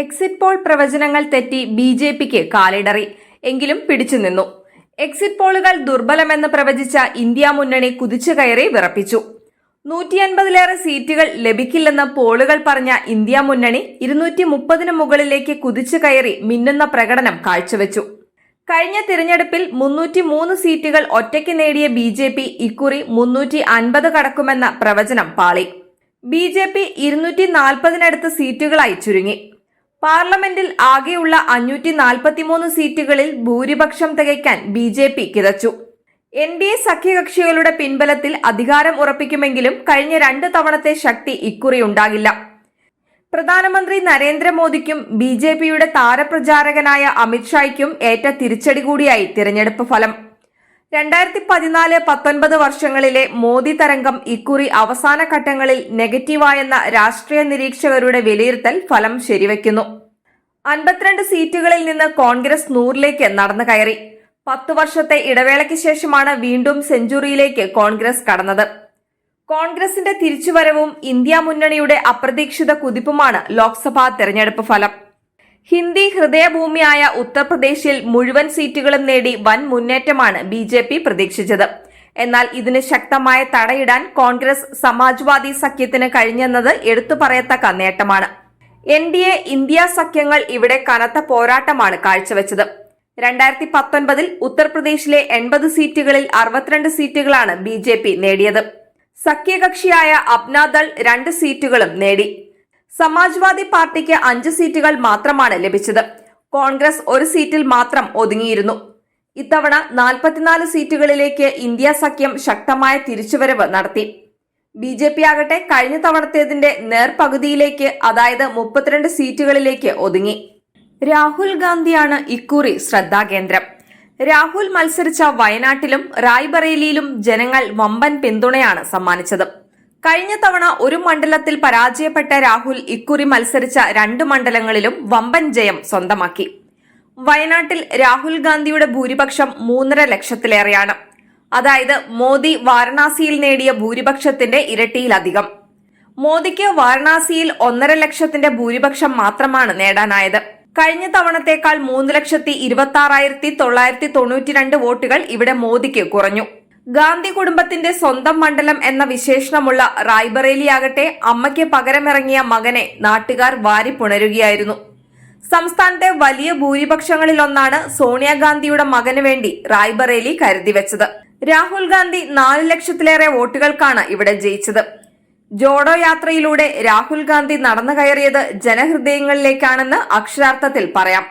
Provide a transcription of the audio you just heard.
Exit poll പ്രവചനങ്ങൾ തെറ്റി ബി.ജെ.പിക്ക് കാലിടറി. എങ്കിലും പിടിച്ചുനിന്നു. എക്സിറ്റ് പോളുകൾ ദുർബലമെന്ന് പ്രവചിച്ച ഇന്ത്യ മുന്നണി കുതിച്ചുകയറി വിറപ്പിച്ചു. 150-ലേറെ സീറ്റുകൾ ലഭിക്കില്ലെന്ന് പോളുകൾ പറഞ്ഞ ഇന്ത്യ മുന്നണി 230-ന് മുകളിലേക്ക് കുതിച്ചുകയറി മിന്നുന്ന പ്രകടനം കാഴ്ചവെച്ചു. കഴിഞ്ഞ തിരഞ്ഞെടുപ്പിൽ 303 സീറ്റുകൾ ഒറ്റയ്ക്ക് നേടിയ ബി.ജെ.പി ഇക്കുറി 350 കടക്കുമെന്ന പ്രവചനം പാളി. ബി.ജെ.പി 240-നടുത്ത് സീറ്റുകളായി ചുരുങ്ങി. പാർലമെന്റിൽ ആകെയുള്ള 543 സീറ്റുകളിൽ ഭൂരിപക്ഷം തികയ്ക്കാൻ ബി.ജെ.പി കിതച്ചു. എൻ.ഡി.എ സഖ്യകക്ഷികളുടെ പിൻബലത്തിൽ അധികാരം ഉറപ്പിക്കുമെങ്കിലും കഴിഞ്ഞ 2 തവണത്തെ ശക്തി ഇക്കുറി ഉണ്ടാകില്ല. പ്രധാനമന്ത്രി നരേന്ദ്രമോദിക്കും ബി.ജെ.പിയുടെ താരപ്രചാരകനായ അമിത്ഷായ്ക്കും ഏറ്റ തിരിച്ചടി കൂടിയായി തിരഞ്ഞെടുപ്പ് ഫലം. 2014-19 വർഷങ്ങളിലെ മോദി തരംഗം ഇക്കുറി അവസാന ഘട്ടങ്ങളിൽ നെഗറ്റീവായെന്ന രാഷ്ട്രീയ നിരീക്ഷകരുടെ വിലയിരുത്തൽ ഫലം ശരിവയ്ക്കുന്നു. 52 സീറ്റുകളിൽ നിന്ന് കോൺഗ്രസ് 100-ലേക്ക് നടന്നു കയറി. 10 വർഷത്തെ ഇടവേളയ്ക്ക് ശേഷമാണ് വീണ്ടും സെഞ്ചുറിയിലേക്ക് കോൺഗ്രസ് കടന്നത്. കോൺഗ്രസിന്റെ തിരിച്ചുവരവും ഇന്ത്യ മുന്നണിയുടെ അപ്രതീക്ഷിത കുതിപ്പുമാണ് ലോക്സഭാ തെരഞ്ഞെടുപ്പ് ഫലം. ഹിന്ദി ഹൃദയഭൂമിയായ ഉത്തർപ്രദേശിൽ മുഴുവൻ സീറ്റുകളും നേടി വൻ മുന്നേറ്റമാണ് ബി.ജെ.പി പ്രതീക്ഷിച്ചത്. എന്നാൽ ഇതിന് ശക്തമായ തടയിടാൻ കോൺഗ്രസ് സമാജ്വാദി സഖ്യത്തിന് കഴിഞ്ഞെന്നത് എടുത്തുപറയത്തക്ക നേട്ടമാണ്. എൻ.ഡി.എ ഇന്ത്യ സഖ്യങ്ങൾ ഇവിടെ കനത്ത പോരാട്ടമാണ് കാഴ്ചവെച്ചത്. 2019-ൽ ഉത്തർപ്രദേശിലെ 80 സീറ്റുകളിൽ 62 സീറ്റുകളാണ് ബി.ജെ.പി നേടിയത്. സഖ്യകക്ഷിയായ അപ്നാദൾ 2 സീറ്റുകളും നേടി. സമാജ്വാദി പാർട്ടിക്ക് 5 സീറ്റുകൾ മാത്രമാണ് ലഭിച്ചത്. കോൺഗ്രസ് 1 സീറ്റിൽ മാത്രം ഒതുങ്ങിയിരുന്നു. ഇത്തവണ 44 സീറ്റുകളിലേക്ക് ഇന്ത്യ സഖ്യം ശക്തമായ തിരിച്ചുവരവ് നടത്തി. ബി.ജെ.പി ആകട്ടെ കഴിഞ്ഞ തവണത്തേതിന്റെ നേർപകുതിയിലേക്ക്, അതായത് 32 സീറ്റുകളിലേക്ക് ഒതുങ്ങി. രാഹുൽ ഗാന്ധിയാണ് ഇക്കുറി ശ്രദ്ധാകേന്ദ്രം. രാഹുൽ മത്സരിച്ച വയനാട്ടിലും റായ്ബറേലിയിലും ജനങ്ങൾ വമ്പൻ പിന്തുണയാണ് സമ്മാനിച്ചത്. കഴിഞ്ഞ തവണ ഒരു മണ്ഡലത്തിൽ പരാജയപ്പെട്ട രാഹുൽ ഇക്കുറി മത്സരിച്ച 2 മണ്ഡലങ്ങളിലും വമ്പൻ ജയം സ്വന്തമാക്കി. വയനാട്ടിൽ രാഹുൽ ഗാന്ധിയുടെ ഭൂരിപക്ഷം 3.5 ലക്ഷത്തിലേറെയാണ്. അതായത് മോദി വാരണാസിയിൽ നേടിയ ഭൂരിപക്ഷത്തിന്റെ ഇരട്ടിയിലധികം. മോദിക്ക് വാരണാസിയിൽ 1.5 ലക്ഷത്തിന്റെ ഭൂരിപക്ഷം മാത്രമാണ് നേടാനായത്. കഴിഞ്ഞ തവണത്തേക്കാൾ 3,26,992 വോട്ടുകൾ ഇവിടെ മോദിക്ക് കുറഞ്ഞു. ഗാന്ധി കുടുംബത്തിന്റെ സ്വന്തം മണ്ഡലം എന്ന വിശേഷണമുള്ള റായ്ബറേലിയാകട്ടെ അമ്മയ്ക്ക് പകരമിറങ്ങിയ മകനെ നാട്ടുകാർ വാരിപ്പുണരുകയായിരുന്നു. സംസ്ഥാനത്തെ വലിയ ഭൂരിപക്ഷങ്ങളിലൊന്നാണ് സോണിയാഗാന്ധിയുടെ മകന് വേണ്ടി റായ്ബറേലി കരുതിവെച്ചത്. രാഹുൽ ഗാന്ധി 4 ലക്ഷത്തിലേറെ വോട്ടുകൾക്കാണ് ഇവിടെ ജയിച്ചത്. ജോഡോ യാത്രയിലൂടെ രാഹുൽ ഗാന്ധി നടന്നു കയറിയത് ജനഹൃദയങ്ങളിലേക്കാണെന്ന് അക്ഷരാർത്ഥത്തിൽ പറയാം.